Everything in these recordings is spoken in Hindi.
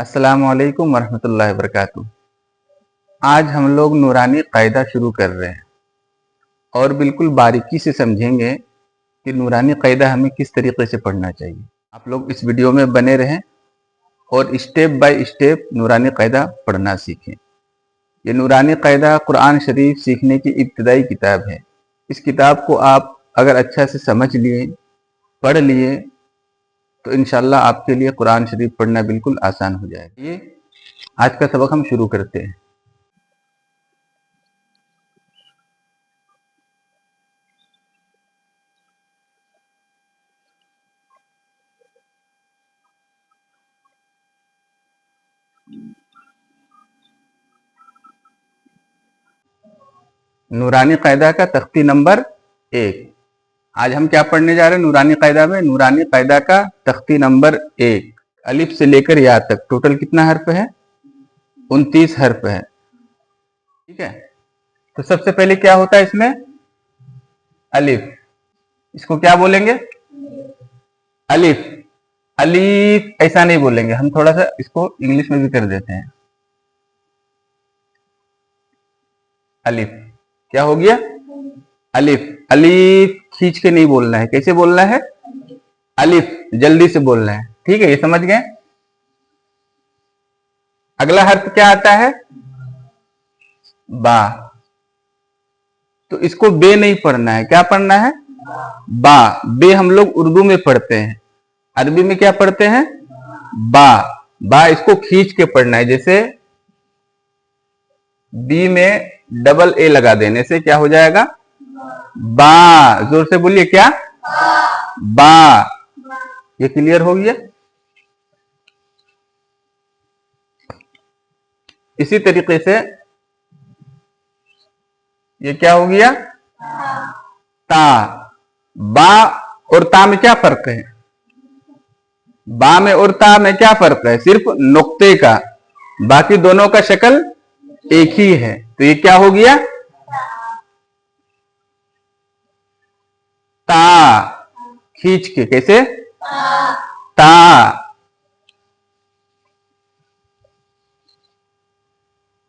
अस्सलामु अलैकुम वरहमतुल्लाहि वबरकातुहू। आज हम लोग नूरानी कायदा शुरू कर रहे हैं और बिल्कुल बारीकी से समझेंगे कि नूरानी कायदा हमें किस तरीके से पढ़ना चाहिए। आप लोग इस वीडियो में बने रहें और स्टेप बाय स्टेप नूरानी कायदा पढ़ना सीखें। ये नूरानी कायदा कुरान शरीफ सीखने की इब्तिदाई किताब है। इस किताब को आप अगर अच्छा से समझ लिए, पढ़ लिए तो इंशाल्लाह आपके लिए कुरान शरीफ पढ़ना बिल्कुल आसान हो जाएगा। ये आज का सबक हम शुरू करते हैं। नूरानी कायदा का तख्ती नंबर 1। आज हम क्या पढ़ने जा रहे हैं नूरानी कायदा में? नूरानी कायदा का तख्ती नंबर 1, अलिफ से लेकर या तक टोटल कितना हर्फ है? 29 हर्फ है। ठीक है, तो सबसे पहले क्या होता है इसमें? अलिफ। इसको क्या बोलेंगे? अलिफ। अलिफ ऐसा नहीं बोलेंगे, हम थोड़ा सा इसको इंग्लिश में भी कर देते हैं। अलिफ क्या हो गया? अलिफ। अलिफ खींच के नहीं बोलना है। कैसे बोलना है? अलिफ जल्दी से बोलना है। ठीक है, ये समझ गए। अगला हर्फ क्या आता है? बा। तो इसको बे नहीं पढ़ना है, क्या पढ़ना है? बा। बे हम लोग उर्दू में पढ़ते हैं, अरबी में क्या पढ़ते हैं? बा। बा इसको खींच के पढ़ना है। जैसे बी में डबल ए लगा देने से क्या हो जाएगा? बा। जोर से बोलिए, क्या? बा। ये क्लियर हो गया। इसी तरीके से ये क्या हो गया? ता। बा और ता में क्या फर्क है? बा में और ता में क्या फर्क है? सिर्फ नुक्ते का, बाकी दोनों का शक्ल एक ही है। तो ये क्या हो गया? ता। खींच के कैसे? ता।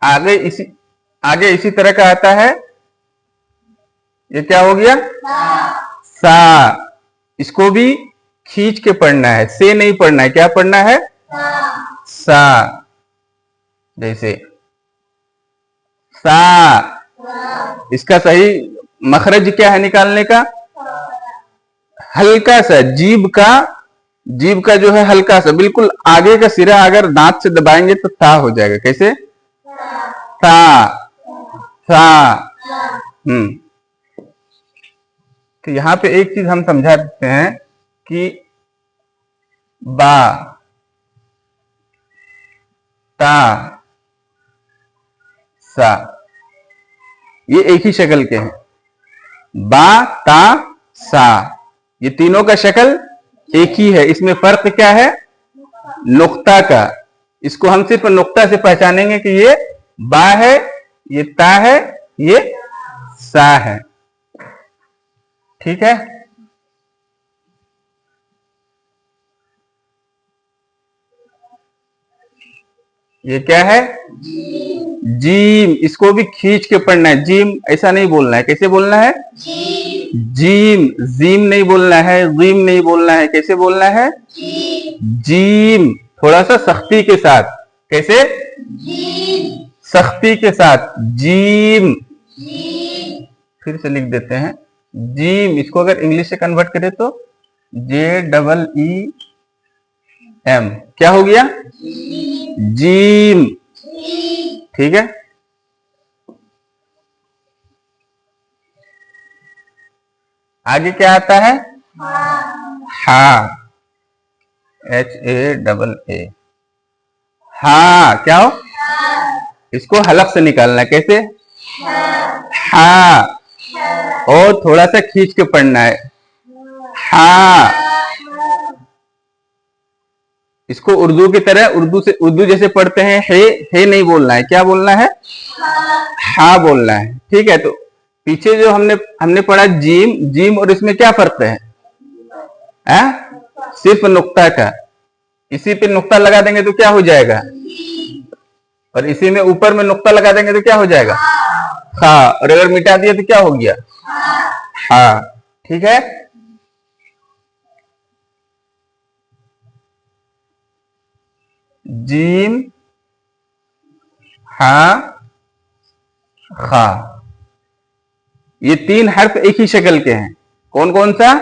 आगे इसी तरह का आता है। ये क्या हो गया? सा। इसको भी खींच के पढ़ना है, से नहीं पढ़ना है। क्या पढ़ना है? सा। जैसे सा। इसका सही मखरज क्या है निकालने का? हल्का सा जीभ का जो है हल्का सा, बिल्कुल आगे का सिरा अगर दांत से दबाएंगे तो ता हो जाएगा। कैसे? ता। ता। तो यहां पे एक चीज हम समझा देते हैं कि बा, ता, सा ये एक ही शक्ल के हैं। बा, ता, सा ये तीनों का शक्ल एक ही है। इसमें फर्क क्या है? नुक्ता का। इसको हम सिर्फ नुक्ता से पहचानेंगे कि ये बा है, ये ता है, ये सा है। ठीक है। ये क्या है? जीम। इसको भी खींच के पढ़ना है। जीम ऐसा नहीं बोलना है। कैसे बोलना है? जीम। जीम नहीं बोलना है, जीम नहीं बोलना है। कैसे बोलना है? जीम। थोड़ा सा सख्ती के साथ। कैसे? सख्ती के साथ। जीम। फिर से लिख देते हैं जीम। इसको अगर इंग्लिश से कन्वर्ट करें तो JEEM। क्या हो गया? जीम। ठीक है। आगे क्या आता है? हा। HAA। हा। क्या हो? इसको हलक से निकालना है। कैसे? हा। और थोड़ा सा खींच के पढ़ना है। हा। इसको उर्दू की तरह उर्दू जैसे पढ़ते हैं, हे नहीं बोलना है। क्या बोलना है? हा बोलना है। ठीक है। तो पीछे जो हमने पढ़ा जीम और इसमें क्या फर्क है? सिर्फ नुक्ता का। इसी पे नुक्ता लगा देंगे तो क्या हो जाएगा, और इसी में ऊपर में नुक्ता लगा देंगे तो क्या हो जाएगा, हाँ, और अगर मिटा दिया तो क्या हो गया, हाँ। ठीक है, जीम हा खा, ये तीन हर्फ एक ही शक्ल के हैं। कौन कौन सा,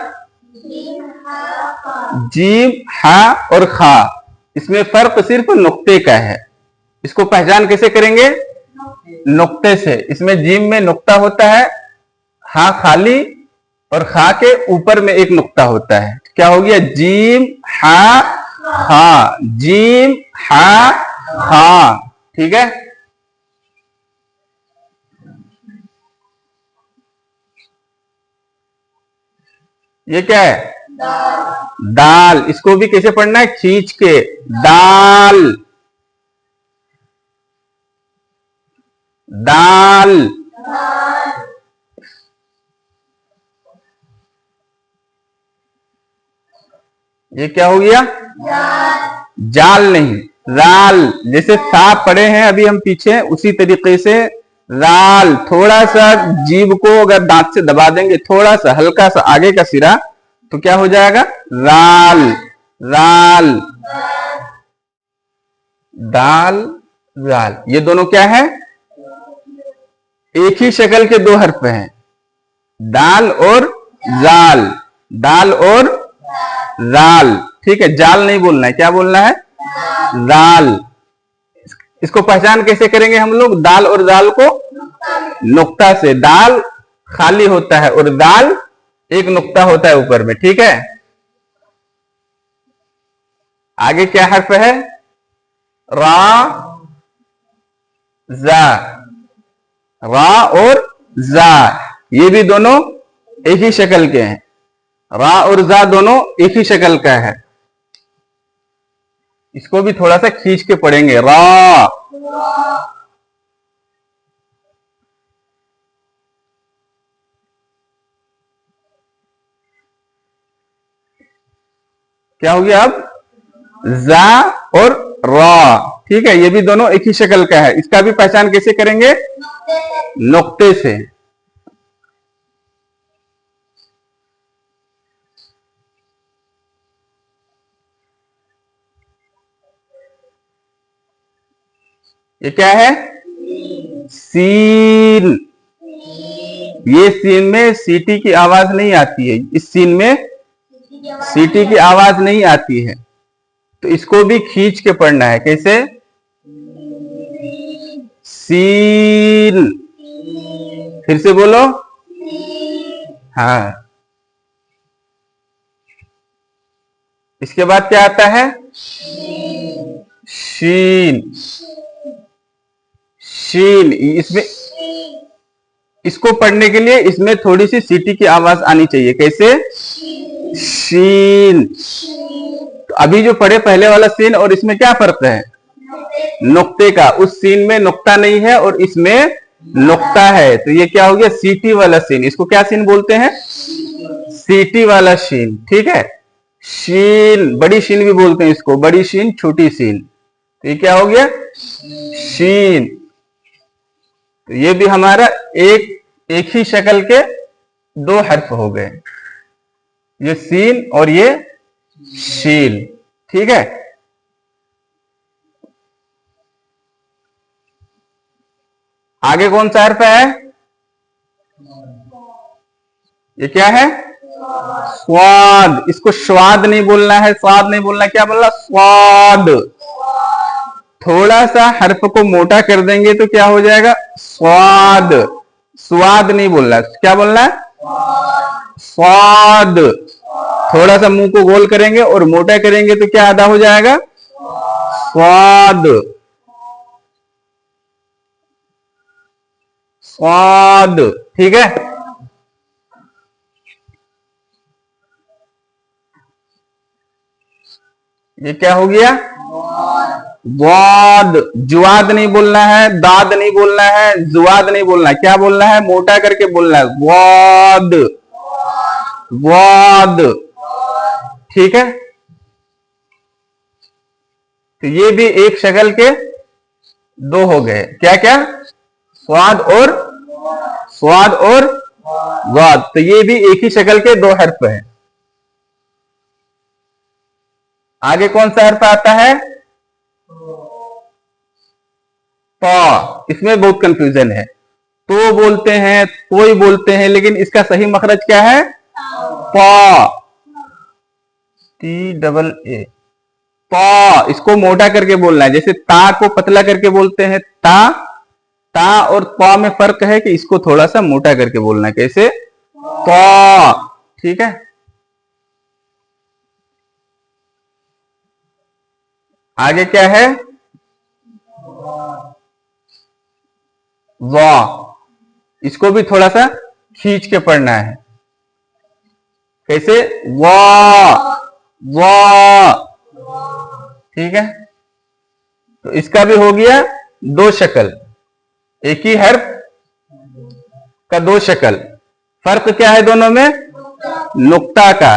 जीम हा और खा। इसमें फर्क सिर्फ नुक्ते का है। इसको पहचान कैसे करेंगे, नुक्ते से। इसमें जीम में नुक्ता होता है, हा खाली, और खा के ऊपर में एक नुक्ता होता है। क्या हो गया, जीम हा खा, जीम हा खा। ठीक है, ये क्या है, दाल। इसको भी कैसे पढ़ना है, खींच के, दाल दाल। ये क्या हो गया, जाल नहीं, राल। जैसे सांप पड़े हैं अभी हम पीछे, उसी तरीके से राल। थोड़ा सा जीभ को अगर दांत से दबा देंगे, थोड़ा सा हल्का सा आगे का सिरा, तो क्या हो जाएगा, राल, राल, दाल, राल। ये दोनों क्या है, एक ही शक्ल के दो हर्फ हैं, दाल और जाल, दाल और राल। ठीक है, जाल नहीं बोलना है, क्या बोलना है, राल। इसको पहचान कैसे करेंगे हम लोग, दाल और दाल को नुक्ता से। दाल खाली होता है और दाल एक नुक्ता होता है ऊपर में। ठीक है, आगे क्या हर्फ है, रा जा, रा और जा, ये भी दोनों एक ही शक्ल के हैं। रा और जा दोनों एक ही शक्ल का है। इसको भी थोड़ा सा खींच के पढ़ेंगे, रा। क्या हो गया अब, जा और रा। ठीक है, ये भी दोनों एक ही शक्ल का है। इसका भी पहचान कैसे करेंगे, नुक्ते से। ये क्या है, सीन। ये सीन में सीटी की आवाज नहीं आती है, इस सीन में सीटी की आवाज नहीं आती है, तो इसको भी खींच के पढ़ना है। कैसे, सीन। फिर से बोलो, हाँ। इसके बाद क्या आता है, शीन, शीन। इसमें इसको पढ़ने के लिए इसमें थोड़ी सी सीटी की आवाज आनी चाहिए। कैसे, शीन। तो अभी जो पढ़े पहले वाला सीन और इसमें क्या फर्क है, नुक्ते का। उस सीन में नुक्ता नहीं है और इसमें नुक्ता है, तो ये क्या हो गया, सीटी वाला सीन। इसको क्या सीन बोलते हैं, सीटी वाला शीन। ठीक है, शीन, बड़ी शीन भी बोलते हैं इसको, बड़ी शीन, छोटी शीन। तो ये क्या हो गया, शीन। तो ये भी हमारा एक ही शक्ल के दो हर्फ हो गए, ये सीन और ये शीन। ठीक है, आगे कौन सा हर्फ है, ये क्या है, स्वाद। इसको स्वाद नहीं बोलना है, स्वाद नहीं बोलना, क्या बोलना, स्वाद। थोड़ा सा हर्फ को मोटा कर देंगे तो क्या हो जाएगा, स्वाद। स्वाद नहीं बोलना, क्या बोलना है, स्वाद। थोड़ा सा मुंह को गोल करेंगे और मोटा करेंगे तो क्या अदा हो जाएगा, स्वाद, स्वाद। ठीक है, ये क्या हो गया, वाद। जुआद नहीं बोलना है, दाद नहीं बोलना है, जुआद नहीं बोलना है, क्या बोलना है, मोटा करके बोलना है, वाद, वाद। ठीक है, तो ये भी एक शक्ल के दो हो गए। क्या क्या? स्वाद और वाद। तो ये भी एक ही शक्ल के दो हर्फ हैं। आगे कौन सा हर्फ आता है? तो इसमें बहुत कंफ्यूजन है। तो बोलते हैं, कोई बोलते हैं, लेकिन इसका सही मखरज क्या है? पा। T double A. पा। इसको मोटा करके बोलना है। जैसे ता को पतला करके बोलते हैं ता। ता और पा में फर्क है कि इसको थोड़ा सा मोटा करके बोलना है। कैसे? पा। ठीक है। आगे क्या है? वाह। इसको भी थोड़ा सा खींच के पढ़ना है। कैसे? वाह वाह। ठीक है। तो इसका भी हो गया दो शक्ल, एक ही हर्फ का दो शक्ल। फर्क क्या है दोनों में? नुक्ता का।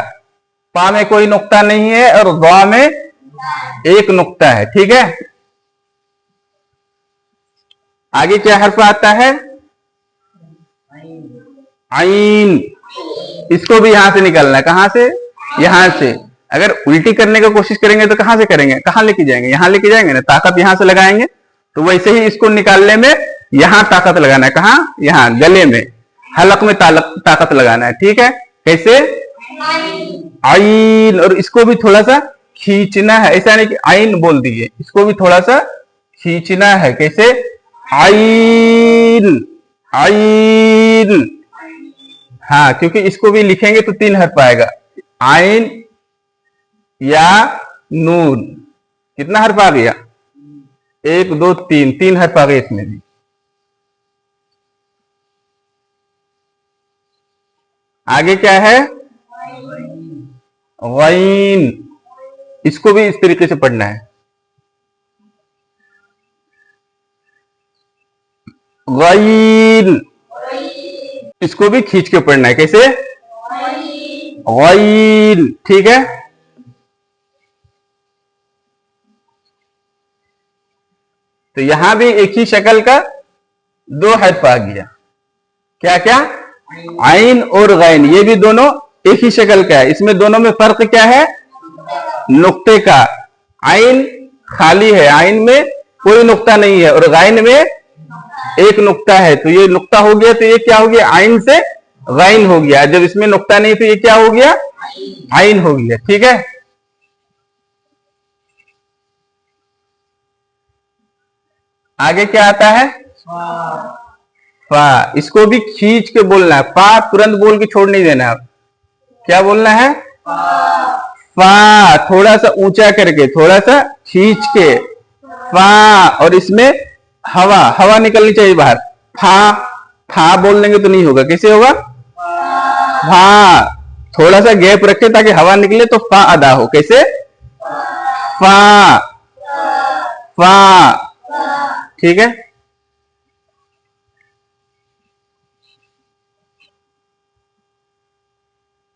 पा में कोई नुक्ता नहीं है और वा में एक नुक्ता है। ठीक है। आगे क्या हर्फ आता है? आइन। इसको भी यहां से निकालना है। कहां से? यहां से। अगर उल्टी करने की कोशिश करेंगे तो कहां से करेंगे? कहां लेके जाएंगे? यहां लेके जाएंगे ना, ताकत यहां से लगाएंगे। तो वैसे ही इसको निकालने में यहां ताकत लगाना है। कहां? यहां गले में, हलक में ताकत लगाना है। ठीक है। कैसे? आइन। और इसको भी थोड़ा सा खींचना है। ऐसा नहीं कि आइन बोल दिए, इसको भी थोड़ा सा खींचना है। कैसे? आइन आइन। हाँ, क्योंकि इसको भी लिखेंगे तो तीन हर्फ आएगा, आइन या नून। कितना हर्फ आ गया? एक दो तीन, तीन हर्फ आ गए इसमें भी। आगे क्या है? गईन। इसको भी इस तरीके से पढ़ना है। गईन। इसको भी खींच के पढ़ना है। कैसे? गईन। ठीक है। तो यहां भी एक ही शक्ल का दो हर्फ आ गया। क्या क्या? आइन और गैन। ये भी दोनों एक ही शक्ल का है। इसमें दोनों में फर्क क्या है? नुक्ते का। आइन खाली है, आइन में कोई नुक्ता नहीं है, और गैन में एक नुक्ता है। तो ये नुक्ता हो गया, तो ये क्या हो गया? आइन से गैन हो गया। जब इसमें नुक्ता नहीं तो ये क्या हो गया? आइन हो गया। ठीक है। आगे क्या आता है? फा। इसको भी खींच के बोलना है। फा तुरंत बोल के छोड़ नहीं देना। क्या बोलना है? फा। थोड़ा सा ऊंचा करके, थोड़ा सा खींच के, फा। और इसमें हवा, हवा निकलनी चाहिए बाहर। फा। फा बोल देंगे तो नहीं होगा। कैसे होगा? फा। थोड़ा सा गैप रखे ताकि हवा निकले तो फा अदा हो। कैसे? फा फा। ठीक है।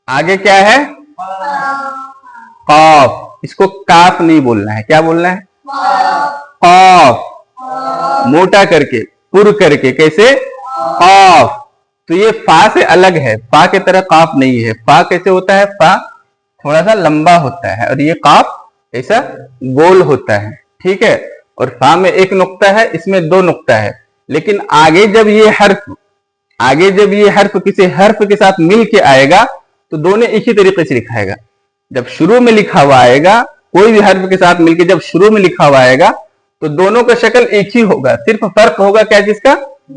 आगे क्या है? कॉफ। इसको काफ नहीं बोलना है। क्या बोलना है? कॉफ। मोटा करके, पुर करके। कैसे? कॉफ। तो ये फा से अलग है, फा के तरह काफ नहीं है। फा कैसे होता है? फा थोड़ा सा लंबा होता है और ये काफ ऐसा गोल होता है। ठीक है। और फा में एक नुक्ता है, इसमें दो नुक्ता है। लेकिन आगे जब ये हर्फ किसी हर्फ के साथ मिल के आएगा तो दोनों एक ही तरीके से लिखाएगा। जब शुरू में लिखा हुआ आएगा, कोई भी हर्फ के साथ मिलके जब शुरू में लिखा हुआ आएगा तो दोनों का शक्ल एक ही होगा। सिर्फ फर्क होगा क्या? जिसका?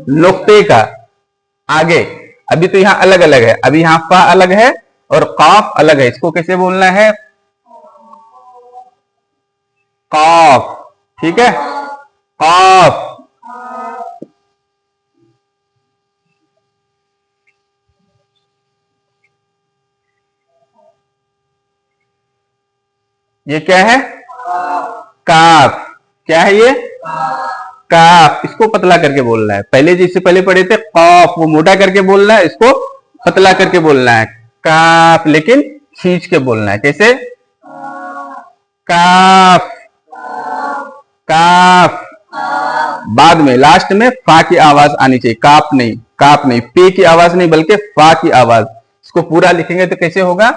नुक्ते का। आगे अभी तो यहां अलग अलग है। अभी यहां फा अलग है और काफ अलग है। इसको कैसे बोलना है? काफ। ठीक है। काफ। ये क्या है? काफ। क्या है ये? काफ। इसको पतला करके बोलना है। पहले जिससे पहले पढ़े थे कॉफ, वो मोटा करके बोलना है, इसको पतला करके बोलना है। काफ, लेकिन खींच के बोलना है। कैसे? काफ काफ, बाद में लास्ट में फा की आवाज आनी चाहिए, काप नहीं, काप नहीं, पे की आवाज नहीं बल्कि फा की आवाज। इसको पूरा लिखेंगे तो कैसे होगा,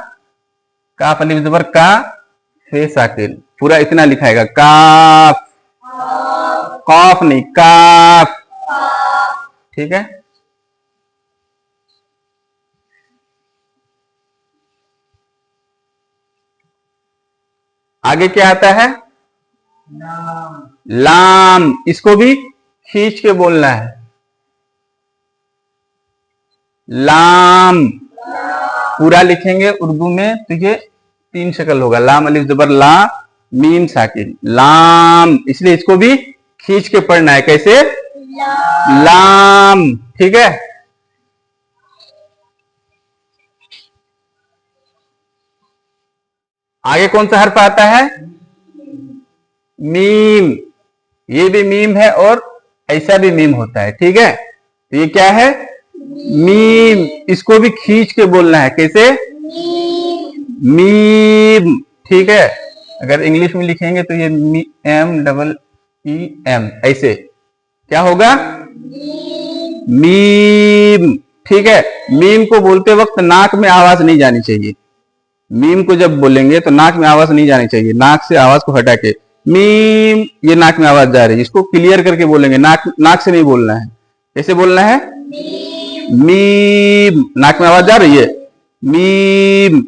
काफ अलिफ ज़बर का, फे साकिन, पूरा इतना लिखाएगा, काफ, कौफ नहीं, काफ। ठीक है। आगे क्या आता है, लाम, इसको भी खींच के बोलना है, लाम। पूरा लिखेंगे उर्दू में तो ये 3 शक्ल होगा, लाम अलिफ ज़बर ला, मीम साकिन, लाम। इसलिए इसको भी खींच के पढ़ना है, कैसे, लाम। ठीक है। आगे कौन सा हर्फ आता है, मीम। ये भी मीम है और ऐसा भी मीम होता है। ठीक है। तो ये क्या है, मीम। इसको भी खींच के बोलना है, कैसे, मीम। ठीक है। अगर इंग्लिश में लिखेंगे तो ये M-E-M, ऐसे क्या होगा, मीम। ठीक है। मीम को बोलते वक्त नाक में आवाज नहीं जानी चाहिए। मीम को जब बोलेंगे तो नाक में आवाज नहीं जानी चाहिए, नाक से आवाज को हटा के, मीम, ये नाक में आवाज जा रही है, इसको क्लियर करके बोलेंगे, नाक से नहीं बोलना है। कैसे बोलना है, मीम, नाक में आवाज जा रही है, मीम।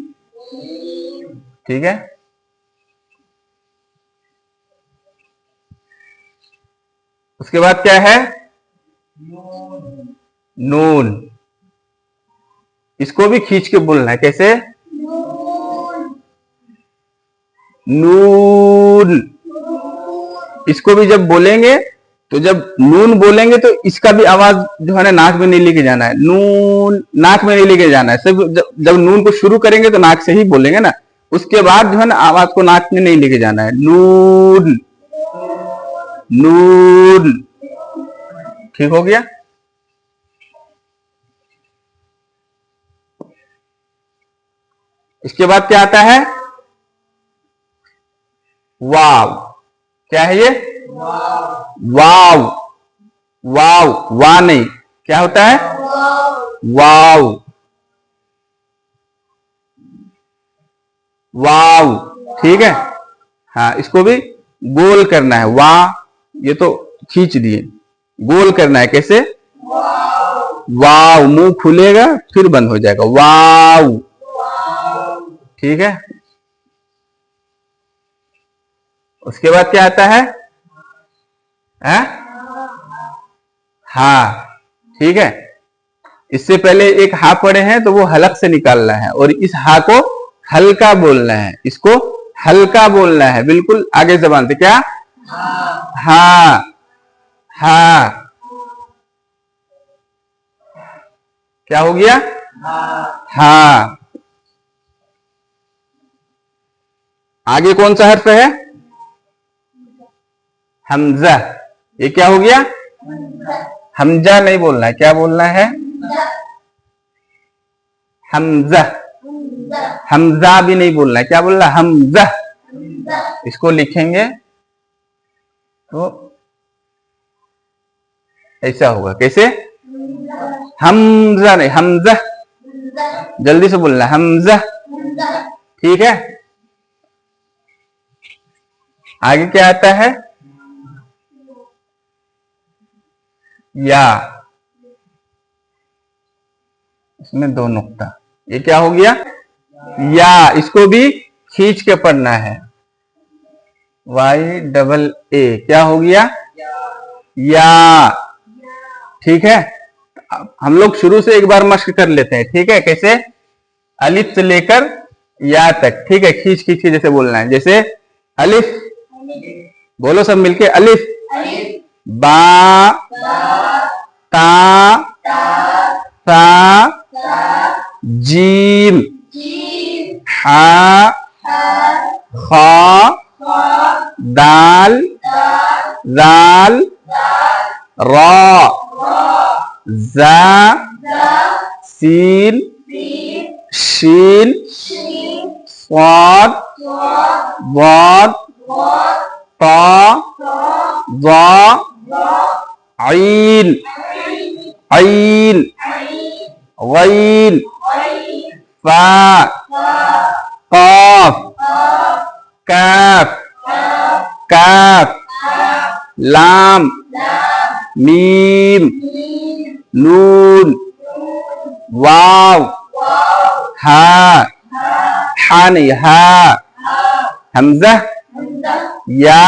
ठीक है। उसके बाद क्या है, नून। इसको भी खींच के बोलना है, कैसे, नून। इसको भी जब बोलेंगे तो जब नून बोलेंगे तो इसका भी आवाज जो है ना नाक में नहीं लेके जाना है, नून, नाक में नहीं लेके जाना है। सिर्फ जब नून को शुरू करेंगे तो नाक से ही बोलेंगे ना, उसके बाद जो है ना आवाज को नाक में नहीं लेके जाना है, नून, नून। ठीक हो गया। इसके बाद क्या आता है, वाव। क्या है ये, वाव, वाव, वाह नहीं, क्या होता है, वाव, वाव। ठीक है। हाँ, इसको भी गोल करना है, वाह, ये तो खींच दिए, गोल करना है, कैसे, वाव। मुंह खुलेगा फिर बंद हो जाएगा, वाव। ठीक है। उसके बाद क्या आता है, हा। ठीक है। इससे पहले एक हा पढ़े हैं तो वो हलक से निकालना है और इस हा को हल्का बोलना है, इसको हल्का बोलना है, बिल्कुल आगे जबान से, क्या, हा, हा। क्या हो गया, हा। आगे कौन सा हर्फ है, हमजा। ये क्या हो गया, हमजा नहीं बोलना है, क्या बोलना है, हमजा। हमजा भी नहीं बोलना है, क्या बोलना है, हमजा। इसको लिखेंगे तो ऐसा होगा, कैसे, हमजा नहीं, हमजा, जल्दी से बोलना, हमजा। ठीक है। आगे क्या आता है, या। इसमें 2 नुक्ता, ये क्या हो गया, या। इसको भी खींच के पढ़ना है, YAA, क्या हो गया, या। ठीक है। हम लोग शुरू से एक बार मश्क कर लेते हैं। ठीक है। कैसे, अलिफ से लेकर या तक। ठीक है। खींच खींच के जैसे बोलना है, जैसे अलिफ, बोलो सब मिलके, अलिफ, बा, ता, सा, जीम, हा, खा, दाल, दाल, रा, जा, सीन, शीन, स्वाद, वाद, ता, ज़ा ऐन ऐन गैन फा काफ काफ काफ लाम मीम नून वाव हा हा नहीं हा हमजा या